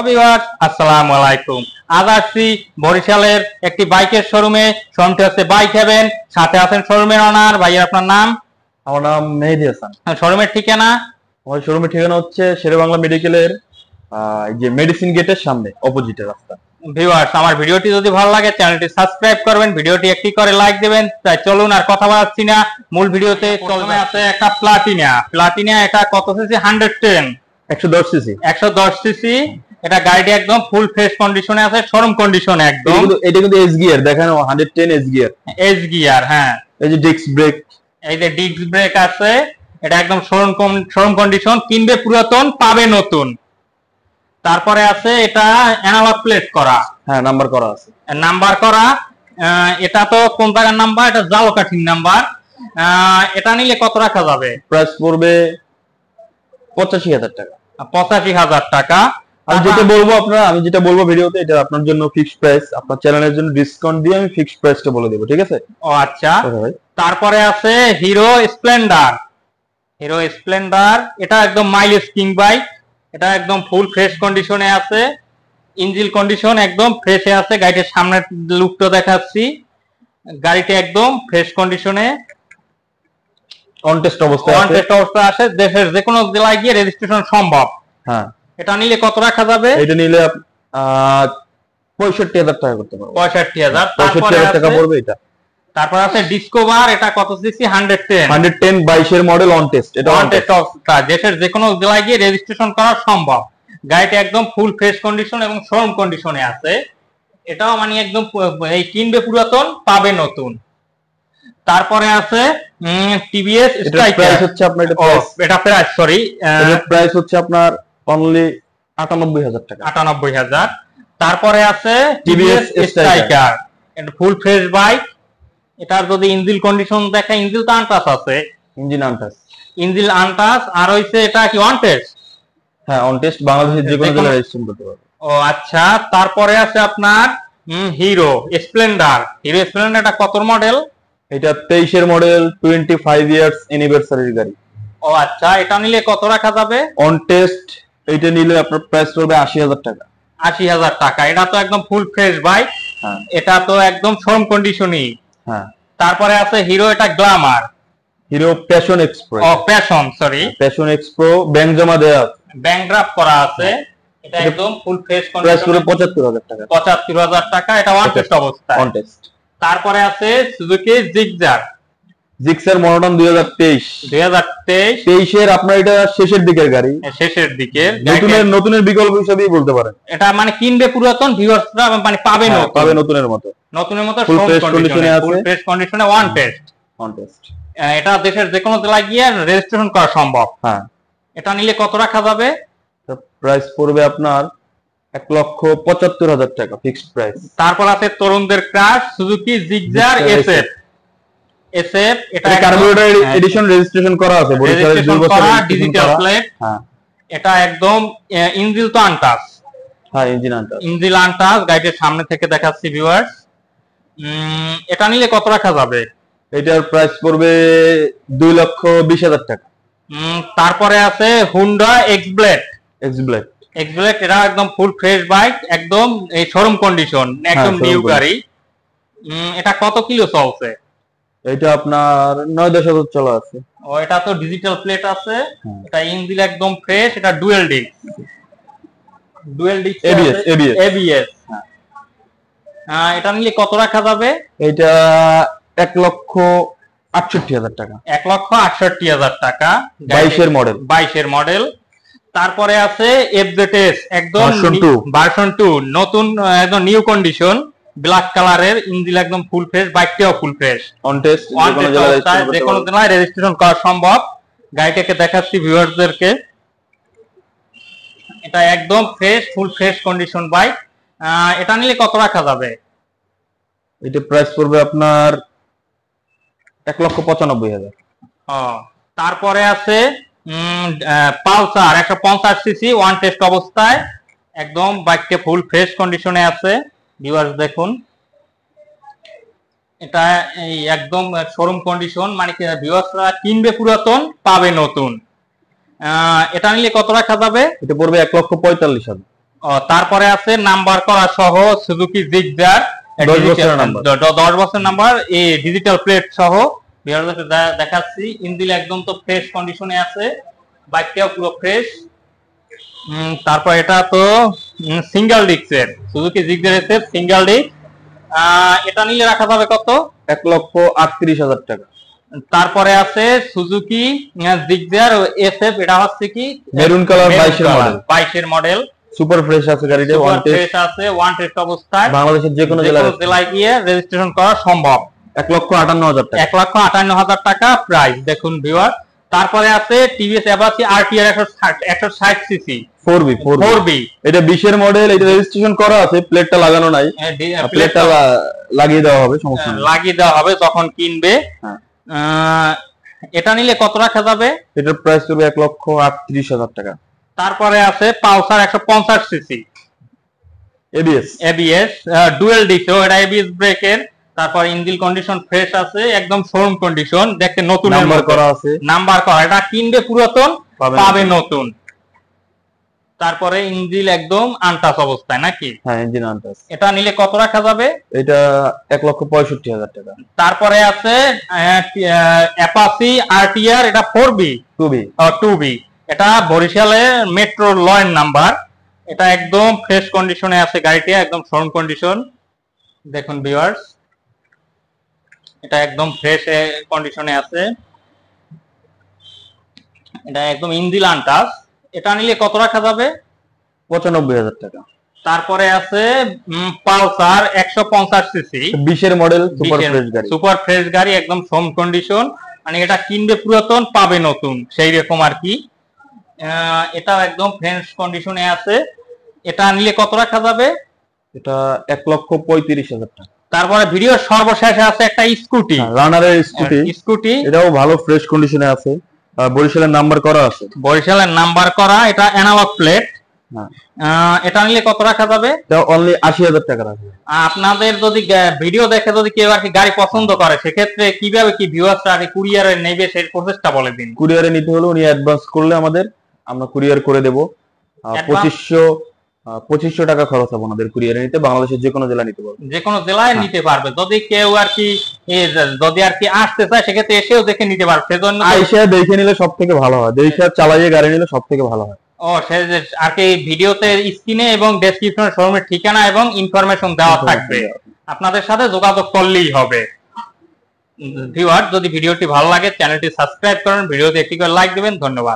Viewers আসসালামু আলাইকুম। আজ আসছি বরিশালের একটি বাইকের শোরুমে। শোরুমটি হচ্ছে বাইক হেভেন। সাথে আছেন শোরুমের ওনার। ভাই আপনার নাম? আমার নাম মেহেদি হাসান। শোরুমের ঠিকানা? আমার শোরুমের ঠিকানা হচ্ছে শেরেবাংলা মেডিকেলের এই যে মেডিসিন গেটের সামনে অপোজিটে রাস্তা। ভিউয়ার্স আমার ভিডিওটি যদি ভালো লাগে চ্যানেলটি সাবস্ক্রাইব করবেন, ভিডিওটি একটি করে লাইক দেবেন। তাই চলুন আর কথা বাড়াচ্ছি না, মূল ভিডিওতে চলবে। আছে একটা প্লাটিনা। এটা কত সিসি? 110 110 সিসি। 110 সিসি। এটা গাড়িটি একদম ফুল ফ্রেশ কন্ডিশনে আছে, শোরুম কন্ডিশনে একদম। এটা কিন্তু এস গিয়ার, দেখেন 110 এস গিয়ার। এস গিয়ার, হ্যাঁ। এই যে ডিস্ক ব্রেক, এই যে ডিস্ক ব্রেক আছে। এটা একদম শোরুম কন্ডিশন, কিনবে পুরাতন পাবে নতুন। তারপরে আছে এটা অ্যানালগ প্লেট করা, হ্যাঁ নাম্বার করা আছে। নাম্বার করা। এটা তো কোন জায়গার নাম্বার? এটা জালকাঠির নাম্বার। এটা নিলে কত রাখা যাবে? প্রাইস পড়বে 85,000 টাকা। 85,000 টাকা। আমি যেটা বলবো ভিডিওতে, এটা আপনার জন্য ফিক্সড প্রাইস। আপনার চ্যানেলের জন্য ডিসকাউন্ট দিয়ে আমি ফিক্সড প্রাইসটা বলে দেবো, ঠিক আছে? ও আচ্ছা। তারপরে আছে হিরো স্প্লেন্ডার। এটা একদম মাইলেজ কিং বাইক। এটা একদম ফুল ফ্রেশ কন্ডিশনে আছে, ইঞ্জিন কন্ডিশন একদম ফ্রেশে আছে। গাড়িটার সামনের লুকটা দেখাচ্ছি। গাড়িটা একদম ফ্রেশ কন্ডিশনে, অন টেস্ট অবস্থায় আছে। দেশের যে কোনো জেলায় গিয়ে রেজিস্ট্রেশন সম্ভব। হ্যাঁ। এটা নিলে কত রাখা যাবে? এটা নিলে 65,000 টাকা করতে পারবো। 65,000 টাকা পড়বে এটা। তারপর আছে ডিসকভার। এটা কত সিসি? 110 22 এর মডেল, অন টেস্ট। এটা অন টেস্ট অবস্থা, দেশের যে কোনো জেলায় গিয়ে রেজিস্ট্রেশন করা সম্ভব। গাড়িটা একদম ফুল ফ্রেশ কন্ডিশন এবং শোরুম কন্ডিশনে আছে। এটাও মানে একদম এই কিনবে পুরাতন পাবে নতুন। তারপরে আছে টিভিএস স্ট্রাইকার। প্রাইস হচ্ছে আপনার এটা প্রাইস হচ্ছে আপনার অনলি 98,000 টাকা। 98,000। তারপরে আছে টিভিএস স্ট্রাইকার। এটা ফুল ফ্রেশ বাইক। এটার যদি ইঞ্জিন কন্ডিশন দেখা, ইঞ্জিন তো আনটাচ আছে। Engine untouch. আর হইছে এটা কি অন টেস্ট? হ্যাঁ অন টেস্ট, বাংলাদেশের যে কোনো জেলায় রেজিস্ট্রেশন করতে পারবে। ও আচ্ছা। তারপরে আছে আপনার হিরো স্প্লেন্ডার। এটা কত মডেল? এটা 23 এর মডেল, 25 ইয়ার্স অ্যানিভার্সারির গাড়ি। ও আচ্ছা। এটা নিলে কত রাখা যাবে? অন টেস্ট এটা নিলে আপনার প্রাইস পড়বে 80,000 টাকা। 80,000 টাকা। এটা তো একদম ফুল ফ্রেশ বাইক। হ্যাঁ। এটা তো একদম শোরুম কন্ডিশনই। হ্যাঁ। তারপরে আছে হিরো, এটা Glamour. Hero passion Expro. Passion Expro bank জমা দেয়া আছে, ব্যাংক ড্রাফট করা আছে। এটা একদম ফুল ফ্রেশ কন্ডিশন। প্রাইস পড়বে 75,000 টাকা। 75,000 টাকা। এটা অন টেস্ট অবস্থায়। On test. তারপরে আছে সুজুকি জিক্সার মডেল 2023 এর। আপনার এটা শেষের দিকের গাড়ি, নতুনের বিকল্প হিসেবেই বলতে পারেন। এটা মানে কিনবে পুরাতন, ভিউয়ার্সরা মানে পাবে নতুনের মতো ফুল ফ্রেশ কন্ডিশনে ওয়ান টেস্ট। এটা দেশের যে কোনো জেলায় গিয়ে রেজিস্ট্রেশন করা সম্ভব। হ্যাঁ। এটা নিলে কত রাখা যাবে? প্রাইস পড়বে আপনার 1,75,000 টাকা ফিক্সড প্রাইস। তারপর আছে তরুণদের ক্রাশ সুজুকি জিক্সার এসএফ। এটা কার্বোরেটর এডিশন রেজিস্ট্রেশন করা আছে, বরিশালের 2 বছরের ডিজিটাল প্লেট। হ্যাঁ। এটা একদম ইঞ্জিন তো আনটাচ। হ্যাঁ ইঞ্জিন আনটাচ। গাড়ির সামনে থেকে দেখাচ্ছি ভিউয়ার্স। এটা নিলে কত রাখা যাবে? এটার প্রাইস পড়বে 2,20,000 টাকা। তারপরে আছে হুন্ডা এক্স ব্লেড। এটা একদম ফুল ফ্রেশ বাইক, একদম এই শোরুম কন্ডিশন, একদম নিউ গাড়ি। এটা কত কিলো চলছে? এটা আপনার 9-10,000 চলা আছে। ও এটা তো ডিজিটাল প্লেট আছে। এটা ইঞ্জিন একদম ফ্রেশ। এটা ডুয়াল ডিস্ক এবিএস। এটা নিলে কত রাখা যাবে? এটা 1,68,000 টাকা। 1,68,000 টাকা। 22 এর মডেল। তারপরে আছে এফজেডএস, একদম ভার্সন 2, নতুন একদম নিউ কন্ডিশন, ব্ল্যাক কালারের, ইঞ্জিন একদম ফুল ফ্রেশ, বাইকটাও ফুল ফ্রেশ, অন টেস্ট, যে কোনো জেলায় রেজিস্ট্রেশন করা সম্ভব। গাড়িটাকে দেখাচ্ছি ভিউয়ারদেরকে। এটা একদম fresh, full fresh condition bike. এটা নিলে কত রাখা যাবে? এটা প্রাইস পড়বে আপনার 1,95,000। তারপরে আছে পালসার 150 সিসি, ওয়ান টেস্ট অবস্থায়, একদম বাইকটা ফুল ফ্রেশ কন্ডিশনে আছে। ভিউয়ার্স দেখুন, এটা এই একদম শোরুম কন্ডিশন, মানে কি ভিউয়ার্সরা কিনবে পুরাতন পাবে নতুন। এটা নিলে কত রাখা যাবে? এটা পড়বে 1,45,000। তারপরে আছে নাম্বার করা সহ সুজুকি জিগজার 10 বছর নাম্বার এই ডিজিটাল প্লেট সহ দেখাচ্ছি। ইঞ্জিন একদম তো ফ্রেশ কন্ডিশনে আছে, বাইকটাও পুরো ফ্রেশ। তারপর এটা তো সিঙ্গেল ডিস্কের সুজুকি জিগজার এসে সিঙ্গেল ডিস্ক। এটা নিলে রাখা যাবে কত? 1,38,000 টাকা। তারপরে আছে সুজুকি জিগজার এসএফ, এটা হচ্ছে কি মেরুন কালার 22 এর মডেল। সুপার ফ্রেশ আছে গাড়িটা, ওয়ান টেস্ট অবস্থায় বাংলাদেশের যে কোনো জেলায় গিয়ে রেজিস্ট্রেশন করা সম্ভব। 1,58,000 টাকা। 1,58,000 টাকা প্রাইস দেখুন ভিউয়ার। তারপরে আছে TVS Apache RTR 160 CC 4B। এটা 20 এর মডেল, এটা রেজিস্ট্রেশন করা আছে, প্লেটটা লাগানো নাই, প্লেটটা লাগিয়ে দেওয়া হবে, সমস্যা নেই, লাগিয়ে দেওয়া হবে যখন কিনবে। এটা নিলে কত রাখা যাবে? এটার প্রাইস হবে 1,38,000 টাকা। তারপরে আছে Pulsar 150 CC ABS dual disk, এটা এবিএস ব্রেকের। তারপর ইঞ্জিন কন্ডিশন ফ্রেশ আছে, একদম শোরুম কন্ডিশন, দেখতে নতুন নাম্বার করা আছে, নাম্বার করা। এটা কিনবে পুরাতন পাবে নতুন। তারপরে ইঞ্জিন একদম আনটাচ অবস্থায় নাকি? হ্যাঁ, ইঞ্জিন আনটাচ। এটা নিলে কত রাখা যাবে? এটা 1,65,000 টাকা। তারপরে আছে অ্যাপাচি আরটিআর, এটা 2B। এটা বরিশালের মেট্রো লয়ের নাম্বার। এটা একদম ফ্রেশ কন্ডিশনে আছে গাড়িটি, একদম শোরুম কন্ডিশন। দেখুন ভিউয়ার্স, এটা একদম ফ্রেশ কন্ডিশনে আছে, এটা একদম ইঞ্জিন আনটাচ। এটা নিলে কত রাখা যাবে? 95,000 টাকা। তারপরে আছে পালসার 150 সিসি 20 এর মডেল, সুপার ফ্রেশ গাড়ি, একদম শোরুম কন্ডিশন। মানে এটা কিনবে পুরাতন পাবে নতুন, সেই রকম আর কি। এটা একদম ফ্রেশ কন্ডিশনে আছে। এটা নিলে কত রাখা যাবে? এটা 1,35,000 টাকা। তারপরে ভিডিওর সর্বশেষে আছে একটা স্কুটি, রানারের স্কুটি, এটাও ভালো ফ্রেশ কন্ডিশনে আছে, বরিশালের নাম্বার করা আছে, এটা অ্যানালগ প্লেট। এটা নিলে কত রাখা যাবে? এটা অনলি 80,000 টাকা রাখবে। আপনাদের যদি ভিডিও দেখে যদি কেউ আর কি গাড়ি পছন্দ করে, সেক্ষেত্রে কিভাবে কি ভিউয়ার্সরা আর কুরিয়ারে নেবে সেই প্রসেসটা বলে দিন। কুরিয়ারে নিতে হলে উনি অ্যাডভান্স করলে আমরা কুরিয়ার করে দেব। 2500 টাকা খরচ হবে আমাদের কুরিয়ারে নিতে, বাংলাদেশের যে কোনো জেলা নিতে পারবে, যে কোনো জেলায় নিতে পারবে। যদি কেউ আর কি আসতে চায়, সেক্ষেত্রে এসেও দেখে নিতে পারবে। সেজন্য এসে দেখে নিলে সব থেকে ভালো হয়, দেখে চালাইয়ে গাড়ি নিলে সব থেকে ভালো হয়। আর কি ভিডিওতে স্ক্রিনে এবং ডেসক্রিপশনে শোরুমের ঠিকানা এবং ইনফরমেশন দেওয়া থাকবে, আপনাদের সাথে যোগাযোগ করলেই হবে। ভিউয়ার, যদি ভিডিওটি ভালো লাগে চ্যানেলটি সাবস্ক্রাইব করেন, ভিডিওতে একটি করে লাইক দিবেন। ধন্যবাদ।